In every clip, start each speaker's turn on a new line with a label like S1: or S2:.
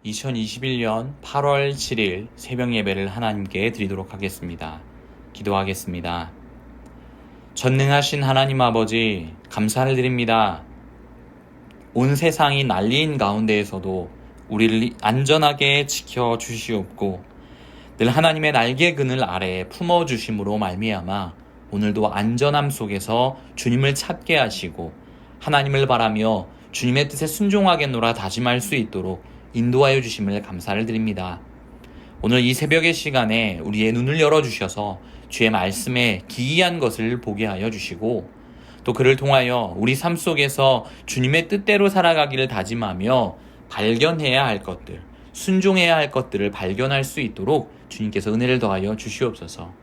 S1: 2021년 8월 7일 새벽 예배를 하나님께 드리도록 하겠습니다. 기도하겠습니다. 전능하신 하나님 아버지, 감사를 드립니다. 온 세상이 난리인 가운데에서도 우리를 안전하게 지켜주시옵고 늘 하나님의 날개 그늘 아래에 품어주심으로 말미암아 오늘도 안전함 속에서 주님을 찾게 하시고 하나님을 바라며 주님의 뜻에 순종하겠노라 다짐할 수 있도록 인도하여 주심을 감사를 드립니다. 오늘 이 새벽의 시간에 우리의 눈을 열어주셔서 주의 말씀에 기이한 것을 보게 하여 주시고 또 그를 통하여 우리 삶 속에서 주님의 뜻대로 살아가기를 다짐하며 발견해야 할 것들, 순종해야 할 것들을 발견할 수 있도록 주님께서 은혜를 더하여 주시옵소서.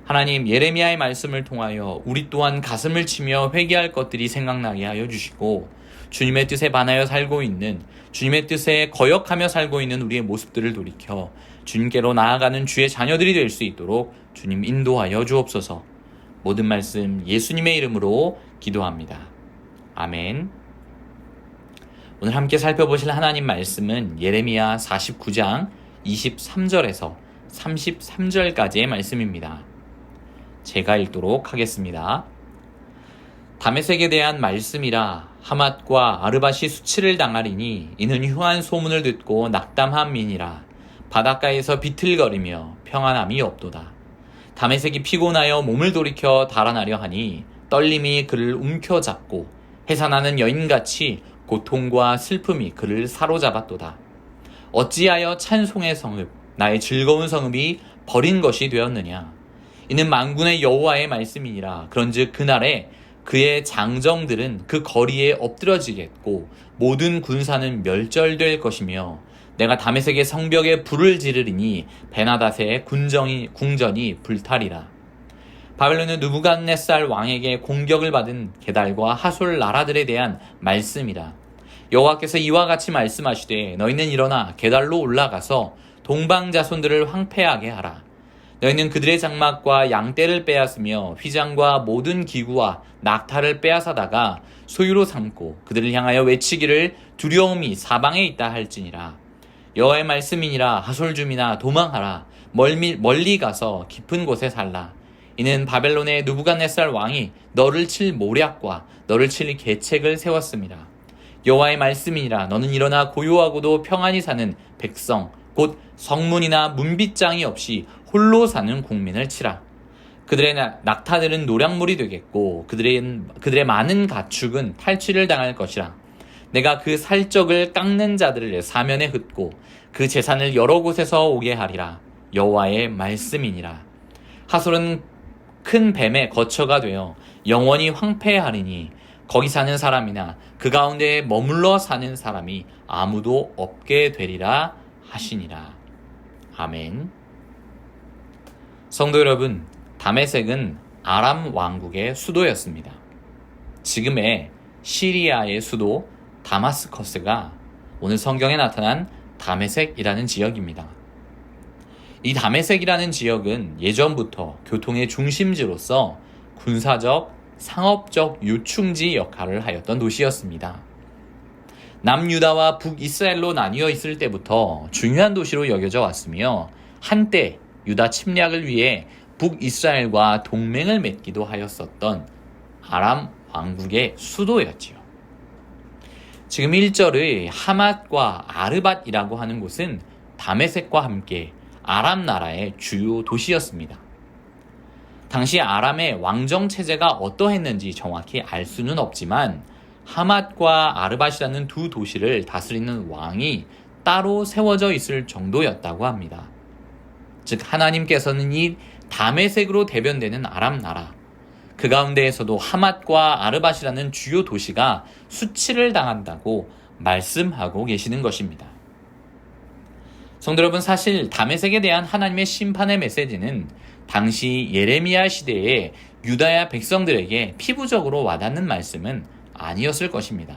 S1: 하나님, 예레미야의 말씀을 통하여 우리 또한 가슴을 치며 회개할 것들이 생각나게 하여 주시고 주님의 뜻에 반하여 살고 있는, 주님의 뜻에 거역하며 살고 있는 우리의 모습들을 돌이켜 주님께로 나아가는 주의 자녀들이 될 수 있도록 주님 인도하여 주옵소서. 모든 말씀 예수님의 이름으로 기도합니다. 아멘. 오늘 함께 살펴보실 하나님 말씀은 예레미야 49장 23절에서 33절까지의 말씀입니다. 제가 읽도록 하겠습니다. 다메섹에 대한 말씀이라. 하맛과 아르밧이 수치를 당하리니 이는 흉한 소문을 듣고 낙담한 민이라. 바닷가에서 비틀거리며 평안함이 없도다. 다메섹이 피곤하여 몸을 돌이켜 달아나려 하니 떨림이 그를 움켜잡고 해산하는 여인같이 고통과 슬픔이 그를 사로잡았도다. 어찌하여 찬송의 성읍, 나의 즐거운 성읍이 버린 것이 되었느냐. 이는 만군의 여호와의 말씀이니라. 그런즉 그날에 그의 장정들은 그 거리에 엎드러지겠고 모든 군사는 멸절될 것이며 내가 다메섹의 성벽에 불을 지르리니 베나닷의 궁전이 불타리라. 바벨론은 느부갓네살 왕에게 공격을 받은 게달과 하솔 나라들에 대한 말씀이라. 여호와께서 이와 같이 말씀하시되 너희는 일어나 게달로 올라가서 동방 자손들을 황폐하게 하라. 너희는 그들의 장막과 양떼를 빼앗으며 휘장과 모든 기구와 낙타를 빼앗아다가 소유로 삼고 그들을 향하여 외치기를 두려움이 사방에 있다 할지니라. 여호와의 말씀이니라. 하솔줌이나 도망하라. 멀리 가서 깊은 곳에 살라. 이는 바벨론의 느부갓네살 왕이 너를 칠 모략과 너를 칠 계책을 세웠습니다. 여호와의 말씀이니라. 너는 일어나 고요하고도 평안히 사는 백성 곧 성문이나 문빗장이 없이 홀로 사는 국민을 치라. 그들의 낙타들은 노략물이 되겠고 그들의 많은 가축은 탈취를 당할 것이라. 내가 그 살적을 깎는 자들을 사면에 흩고 그 재산을 여러 곳에서 오게 하리라. 여호와의 말씀이니라. 하솔은 큰 뱀의 거처가 되어 영원히 황폐하리니 거기 사는 사람이나 그 가운데 머물러 사는 사람이 아무도 없게 되리라 하시니라. 아멘. 성도 여러분, 다메섹은 아람 왕국의 수도였습니다. 지금의 시리아의 수도 다마스커스가 오늘 성경에 나타난 다메섹이라는 지역입니다. 이 다메섹이라는 지역은 예전부터 교통의 중심지로서 군사적, 상업적 요충지 역할을 하였던 도시였습니다. 남유다와 북이스라엘로 나뉘어 있을 때부터 중요한 도시로 여겨져 왔으며 한때 유다 침략을 위해 북이스라엘과 동맹을 맺기도 하였었던 아람 왕국의 수도였지요. 지금 1절의 하맛과 아르밧이라고 하는 곳은 다메섹과 함께 아람 나라의 주요 도시였습니다. 당시 아람의 왕정 체제가 어떠했는지 정확히 알 수는 없지만 하맛과 아르밧이라는 두 도시를 다스리는 왕이 따로 세워져 있을 정도였다고 합니다. 즉 하나님께서는 이 다메섹으로 대변되는 아람 나라, 그 가운데에서도 하맛과 아르밧이라는 주요 도시가 수치를 당한다고 말씀하고 계시는 것입니다. 성도 여러분, 사실 다메섹에 대한 하나님의 심판의 메시지는 당시 예레미야 시대의 유다야 백성들에게 피부적으로 와닿는 말씀은 아니었을 것입니다.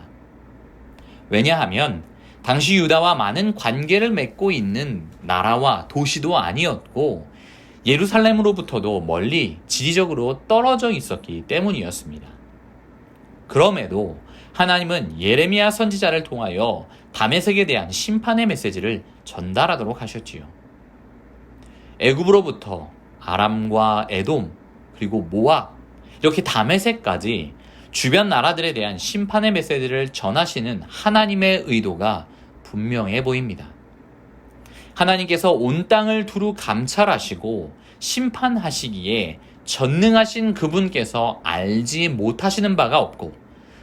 S1: 왜냐하면 당시 유다와 많은 관계를 맺고 있는 나라와 도시도 아니었고 예루살렘으로부터도 멀리 지리적으로 떨어져 있었기 때문이었습니다. 그럼에도 하나님은 예레미야 선지자를 통하여 다메섹에 대한 심판의 메시지를 전달하도록 하셨지요. 애굽으로부터 아람과 에돔 그리고 모압 이렇게 다메섹까지 주변 나라들에 대한 심판의 메시지를 전하시는 하나님의 의도가 분명해 보입니다. 하나님께서 온 땅을 두루 감찰하시고 심판하시기에 전능하신 그분께서 알지 못하시는 바가 없고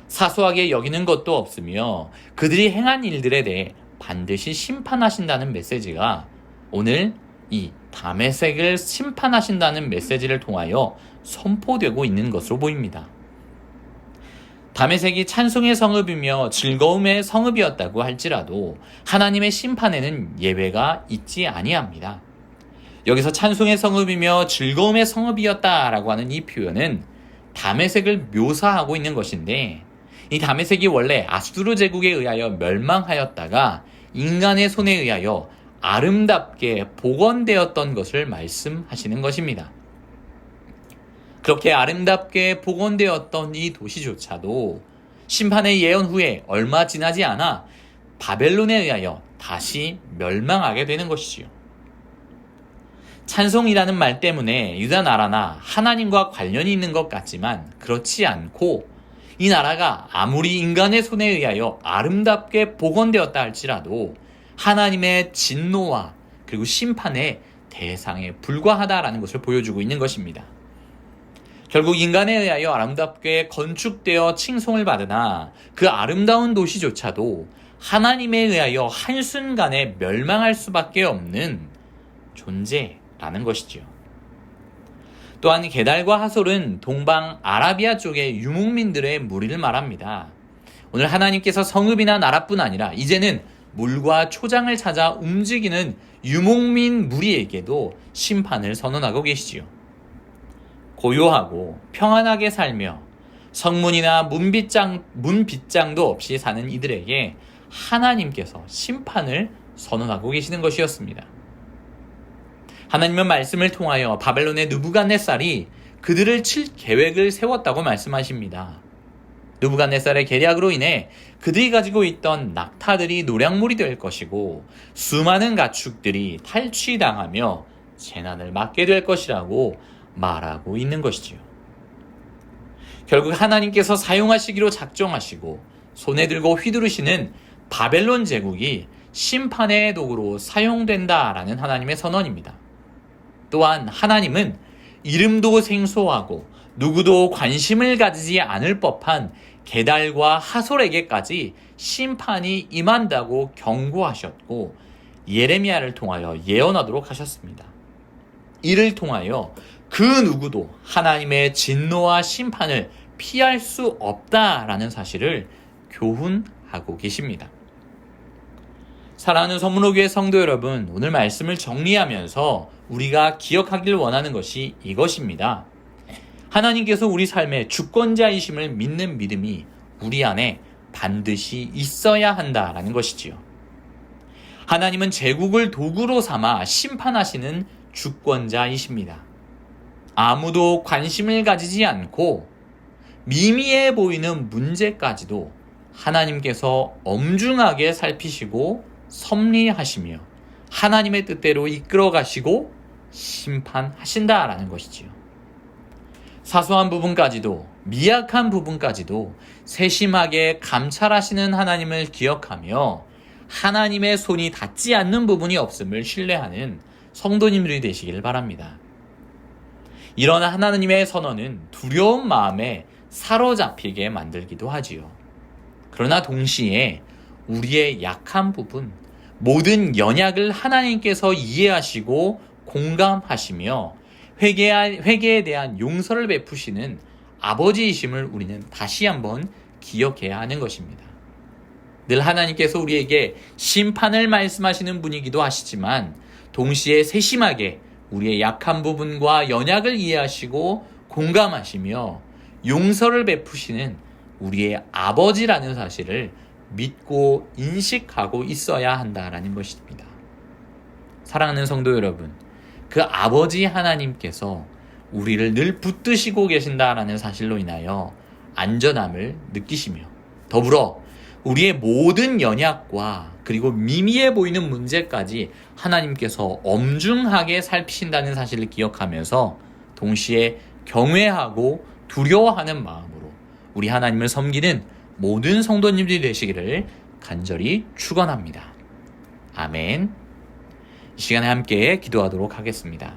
S1: 사소하게 여기는 것도 없으며 그들이 행한 일들에 대해 반드시 심판하신다는 메시지가 오늘 이 다메섹을 심판하신다는 메시지를 통하여 선포되고 있는 것으로 보입니다. 다메섹이 찬송의 성읍이며 즐거움의 성읍이었다고 할지라도 하나님의 심판에는 예외가 있지 아니합니다. 여기서 찬송의 성읍이며 즐거움의 성읍이었다라고 하는 이 표현은 다메섹을 묘사하고 있는 것인데 이 다메섹이 원래 아수르 제국에 의하여 멸망하였다가 인간의 손에 의하여 아름답게 복원되었던 것을 말씀하시는 것입니다. 그렇게 아름답게 복원되었던 이 도시조차도 심판의 예언 후에 얼마 지나지 않아 바벨론에 의하여 다시 멸망하게 되는 것이지요. 찬송이라는 말 때문에 유다 나라나 하나님과 관련이 있는 것 같지만 그렇지 않고 이 나라가 아무리 인간의 손에 의하여 아름답게 복원되었다 할지라도 하나님의 진노와 그리고 심판의 대상에 불과하다라는 것을 보여주고 있는 것입니다. 결국 인간에 의하여 아름답게 건축되어 칭송을 받으나 그 아름다운 도시조차도 하나님에 의하여 한순간에 멸망할 수밖에 없는 존재라는 것이지요. 또한 게달과 하솔은 동방 아라비아 쪽의 유목민들의 무리를 말합니다. 오늘 하나님께서 성읍이나 나라뿐 아니라 이제는 물과 초장을 찾아 움직이는 유목민 무리에게도 심판을 선언하고 계시지요. 고요하고 평안하게 살며 성문이나 문빗장도 없이 사는 이들에게 하나님께서 심판을 선언하고 계시는 것이었습니다. 하나님은 말씀을 통하여 바벨론의 느부갓네살이 그들을 칠 계획을 세웠다고 말씀하십니다. 느부갓네살의 계략으로 인해 그들이 가지고 있던 낙타들이 노략물이 될 것이고 수많은 가축들이 탈취당하며 재난을 맞게 될 것이라고 말하고 있는 것이지요. 결국 하나님께서 사용하시기로 작정하시고 손에 들고 휘두르시는 바벨론 제국이 심판의 도구로 사용된다라는 하나님의 선언입니다. 또한 하나님은 이름도 생소하고 누구도 관심을 가지지 않을 법한 게달과 하솔에게까지 심판이 임한다고 경고하셨고 예레미야를 통하여 예언하도록 하셨습니다. 이를 통하여 그 누구도 하나님의 진노와 심판을 피할 수 없다라는 사실을 교훈하고 계십니다. 사랑하는 서문호교회 성도 여러분, 오늘 말씀을 정리하면서 우리가 기억하길 원하는 것이 이것입니다. 하나님께서 우리 삶의 주권자이심을 믿는 믿음이 우리 안에 반드시 있어야 한다라는 것이지요. 하나님은 제국을 도구로 삼아 심판하시는 주권자이십니다. 아무도 관심을 가지지 않고 미미해 보이는 문제까지도 하나님께서 엄중하게 살피시고 섭리하시며 하나님의 뜻대로 이끌어 가시고 심판하신다라는 것이지요. 사소한 부분까지도 미약한 부분까지도 세심하게 감찰하시는 하나님을 기억하며 하나님의 손이 닿지 않는 부분이 없음을 신뢰하는 성도님들이 되시길 바랍니다. 이런 하나님의 선언은 두려운 마음에 사로잡히게 만들기도 하지요. 그러나 동시에 우리의 약한 부분, 모든 연약을 하나님께서 이해하시고 공감하시며 회개에 대한 용서를 베푸시는 아버지이심을 우리는 다시 한번 기억해야 하는 것입니다. 늘 하나님께서 우리에게 심판을 말씀하시는 분이기도 하시지만 동시에 세심하게 우리의 약한 부분과 연약을 이해하시고 공감하시며 용서를 베푸시는 우리의 아버지라는 사실을 믿고 인식하고 있어야 한다라는 것입니다. 사랑하는 성도 여러분, 그 아버지 하나님께서 우리를 늘 붙드시고 계신다라는 사실로 인하여 안전함을 느끼시며 더불어 우리의 모든 연약과 그리고 미미해 보이는 문제까지 하나님께서 엄중하게 살피신다는 사실을 기억하면서 동시에 경외하고 두려워하는 마음으로 우리 하나님을 섬기는 모든 성도님들이 되시기를 간절히 축원합니다. 아멘. 이 시간에 함께 기도하도록 하겠습니다.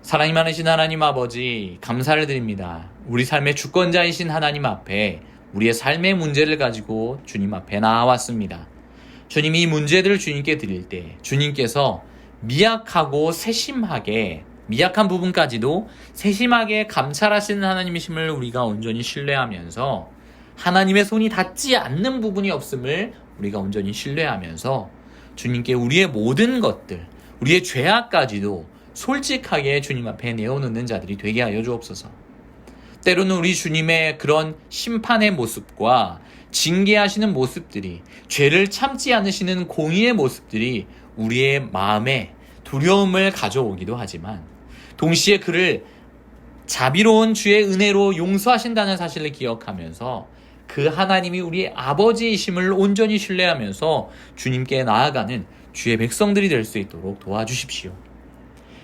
S1: 사랑이 많으신 하나님 아버지, 감사를 드립니다. 우리 삶의 주권자이신 하나님 앞에 우리의 삶의 문제를 가지고 주님 앞에 나아왔습니다. 주님, 이 문제들을 주님께 드릴 때 주님께서 미약하고 세심하게, 미약한 부분까지도 세심하게 감찰하시는 하나님이심을 우리가 온전히 신뢰하면서 하나님의 손이 닿지 않는 부분이 없음을 우리가 온전히 신뢰하면서 주님께 우리의 모든 것들, 우리의 죄악까지도 솔직하게 주님 앞에 내어놓는 자들이 되게 하여 주옵소서. 때로는 우리 주님의 그런 심판의 모습과 징계하시는 모습들이, 죄를 참지 않으시는 공의의 모습들이 우리의 마음에 두려움을 가져오기도 하지만 동시에 그를 자비로운 주의 은혜로 용서하신다는 사실을 기억하면서 그 하나님이 우리의 아버지이심을 온전히 신뢰하면서 주님께 나아가는 주의 백성들이 될 수 있도록 도와주십시오.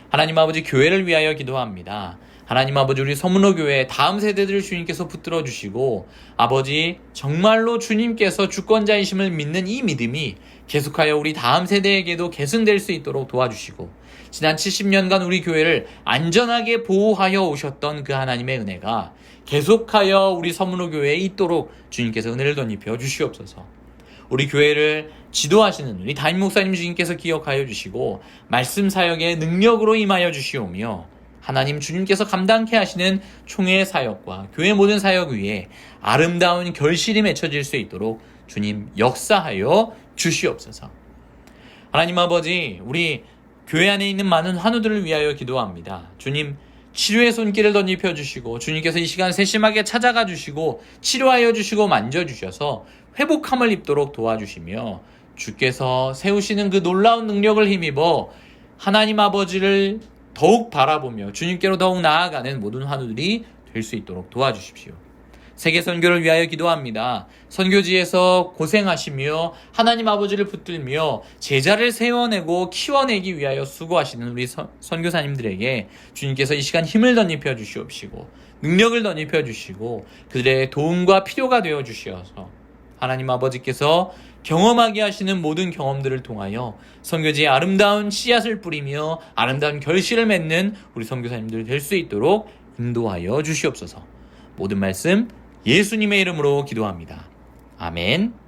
S1: 하나님 아버지, 교회를 위하여 기도합니다. 하나님 아버지, 우리 서문호 교회 다음 세대들을 주님께서 붙들어 주시고 아버지, 정말로 주님께서 주권자이심을 믿는 이 믿음이 계속하여 우리 다음 세대에게도 계승될 수 있도록 도와주시고 지난 70년간 우리 교회를 안전하게 보호하여 오셨던 그 하나님의 은혜가 계속하여 우리 서문호 교회에 있도록 주님께서 은혜를 덧입혀 주시옵소서. 우리 교회를 지도하시는 우리 담임 목사님 주님께서 기억하여 주시고 말씀 사역의 능력으로 임하여 주시오며 하나님 주님께서 감당케 하시는 총회 사역과 교회 모든 사역 위에 아름다운 결실이 맺혀질 수 있도록 주님 역사하여 주시옵소서. 하나님 아버지, 우리 교회 안에 있는 많은 환우들을 위하여 기도합니다. 주님, 치료의 손길을 덧입혀 주시고 주님께서 이 시간 세심하게 찾아가 주시고 치료하여 주시고 만져주셔서 회복함을 입도록 도와주시며 주께서 세우시는 그 놀라운 능력을 힘입어 하나님 아버지를 더욱 바라보며 주님께로 더욱 나아가는 모든 환우들이 될 수 있도록 도와주십시오. 세계 선교를 위하여 기도합니다. 선교지에서 고생하시며 하나님 아버지를 붙들며 제자를 세워내고 키워내기 위하여 수고하시는 우리 선교사님들에게 주님께서 이 시간 힘을 덧입혀 주시옵시고 능력을 덧입혀 주시고 그들의 도움과 필요가 되어 주시어서 하나님 아버지께서 경험하게 하시는 모든 경험들을 통하여 선교지에 아름다운 씨앗을 뿌리며 아름다운 결실을 맺는 우리 선교사님들 될 수 있도록 인도하여 주시옵소서. 모든 말씀 예수님의 이름으로 기도합니다. 아멘.